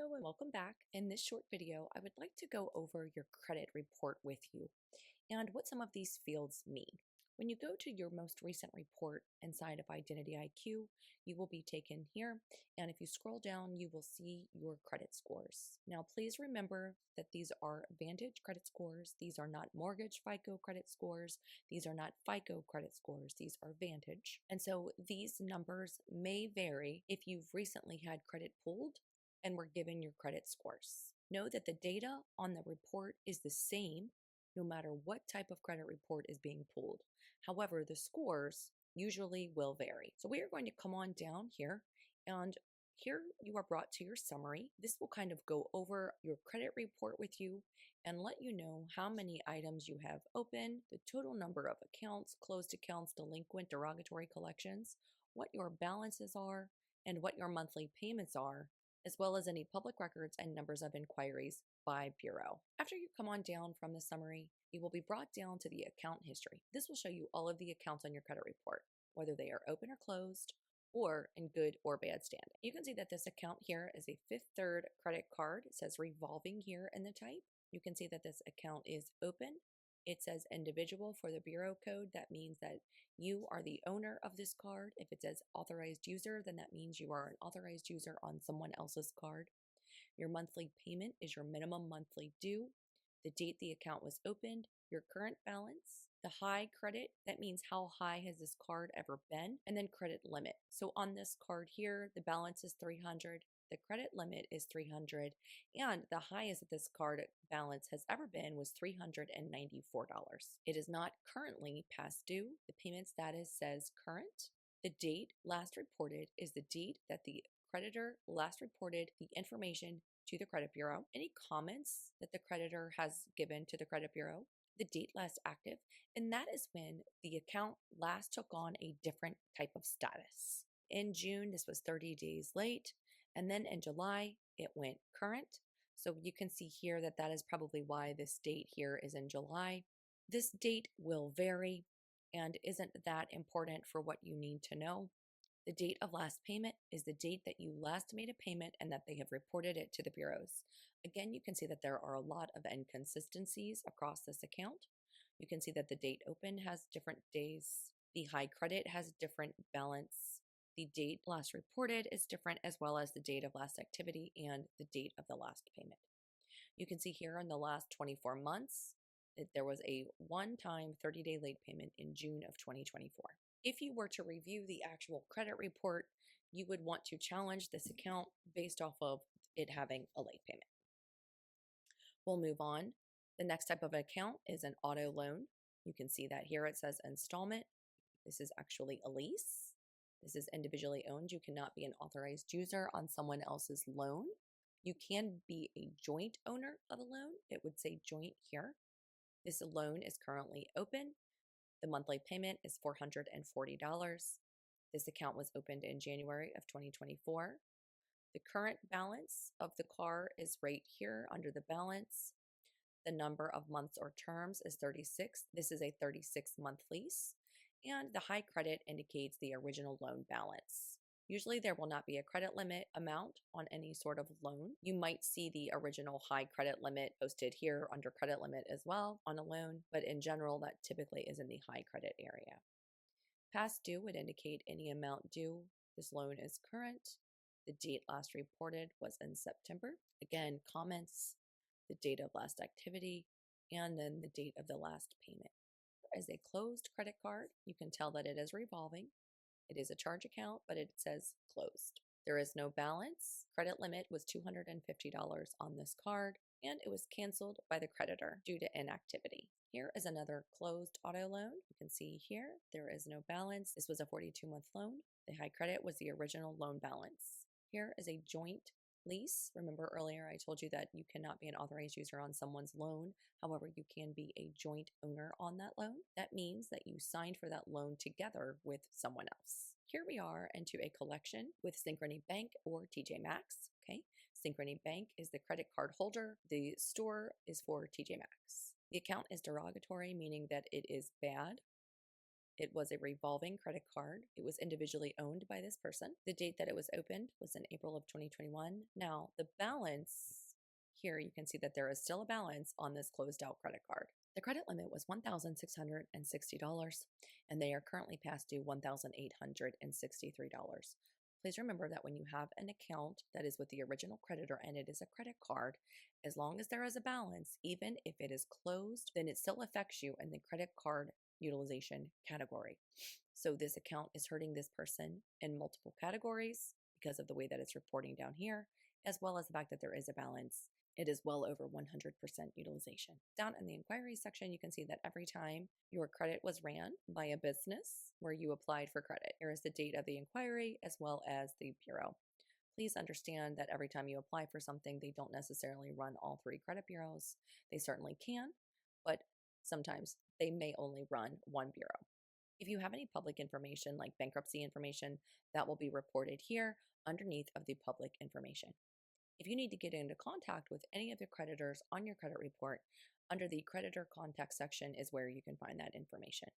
Hello and welcome back. In this short video, I would like to go over your credit report with you and what some of these fields mean. When you go to your most recent report inside of Identity IQ, you will be taken here, and if you scroll down, you will see your credit scores. Now, please remember that these are Vantage credit scores. These are not Mortgage FICO credit scores. These are not FICO credit scores. These are Vantage. And so these numbers may vary if you've recently had credit pulled and were given your credit scores. Know that the data on the report is the same no matter what type of credit report is being pulled. However, the scores usually will vary. So we are going to come on down here, and here you are brought to your summary. This will kind of go over your credit report with you and let you know how many items you have open, the total number of accounts, closed accounts, delinquent, derogatory collections, what your balances are, and what your monthly payments are, as well as any public records and numbers of inquiries by bureau. After you come on down from the summary, you will be brought down to the account history. This will show you all of the accounts on your credit report, whether they are open or closed, or in good or bad standing. You can see that this account here is a Fifth Third credit card. It says revolving here in the type. You can see that this account is open. It says individual for the bureau code. That means that you are the owner of this card. If it says authorized user, then that means you are an authorized user on someone else's card. Your monthly payment is your minimum monthly due, the date the account was opened, your current balance, the high credit, that means how high has this card ever been, and then credit limit. So on this card here, the balance is 300, the credit limit is 300, and the highest that this card balance has ever been was $394. It is not currently past due. The payment status says current. The date last reported is the date that the creditor last reported the information to the credit bureau, any comments that the creditor has given to the credit bureau, the date last active, and that is when the account last took on a different type of status. In June, this was 30 days late, and then in July, it went current. So you can see here that that is probably why this date here is in July. This date will vary and isn't that important for what you need to know. The date of last payment is the date that you last made a payment and that they have reported it to the bureaus. Again, you can see that there are a lot of inconsistencies across this account. You can see that the date open has different days. The high credit has different balance. The date last reported is different, as well as the date of last activity and the date of the last payment. You can see here in the last 24 months that there was a one-time 30-day late payment in June of 2024. If you were to review the actual credit report, you would want to challenge this account based off of it having a late payment. We'll move on. The next type of account is an auto loan. You can see that here it says installment. This is actually a lease. This is individually owned. You cannot be an authorized user on someone else's loan. You can be a joint owner of a loan. It would say joint here. This loan is currently open. The monthly payment is $440. This account was opened in January of 2024. The current balance of the car is right here under the balance. The number of months or terms is 36. This is a 36-month lease. And the high credit indicates the original loan balance. Usually there will not be a credit limit amount on any sort of loan. You might see the original high credit limit posted here under credit limit as well on a loan, but in general, that typically is in the high credit area. Past due would indicate any amount due. This loan is current. The date last reported was in September. Again, comments, the date of last activity, and then the date of the last payment. As a closed credit card, you can tell that it is revolving. It is a charge account, but it says closed. There is no balance. Credit limit was $250 on this card, and it was canceled by the creditor due to inactivity. Here is another closed auto loan. You can see here, there is no balance. This was a 42-month loan. The high credit was the original loan balance. Here is a joint lease. Remember earlier I told you that you cannot be an authorized user on someone's loan. However, you can be a joint owner on that loan. That means that you signed for that loan together with someone else. Here we are into a collection with Synchrony Bank or TJ Maxx. Okay, Synchrony Bank is the credit card holder. The store is for TJ Maxx. The account is derogatory, meaning that it is bad. It was a revolving credit card. It was individually owned by this person. The date that it was opened was in April of 2021. Now, the balance here, you can see that there is still a balance on this closed out credit card. The credit limit was $1,660, and they are currently past due $1,863. Please remember that when you have an account that is with the original creditor and it is a credit card, as long as there is a balance, even if it is closed, then it still affects you in the credit card utilization category. So this account is hurting this person in multiple categories because of the way that it's reporting down here, as well as the fact that there is a balance. It is well over 100% utilization. Down in the inquiry section, you can see that every time your credit was ran by a business where you applied for credit, here is the date of the inquiry as well as the bureau. Please understand that every time you apply for something, they don't necessarily run all 3 credit bureaus. They certainly can, but sometimes they may only run 1 bureau. If you have any public information like bankruptcy information, that will be reported here underneath of the public information. If you need to get into contact with any of the creditors on your credit report, under the creditor contact section is where you can find that information.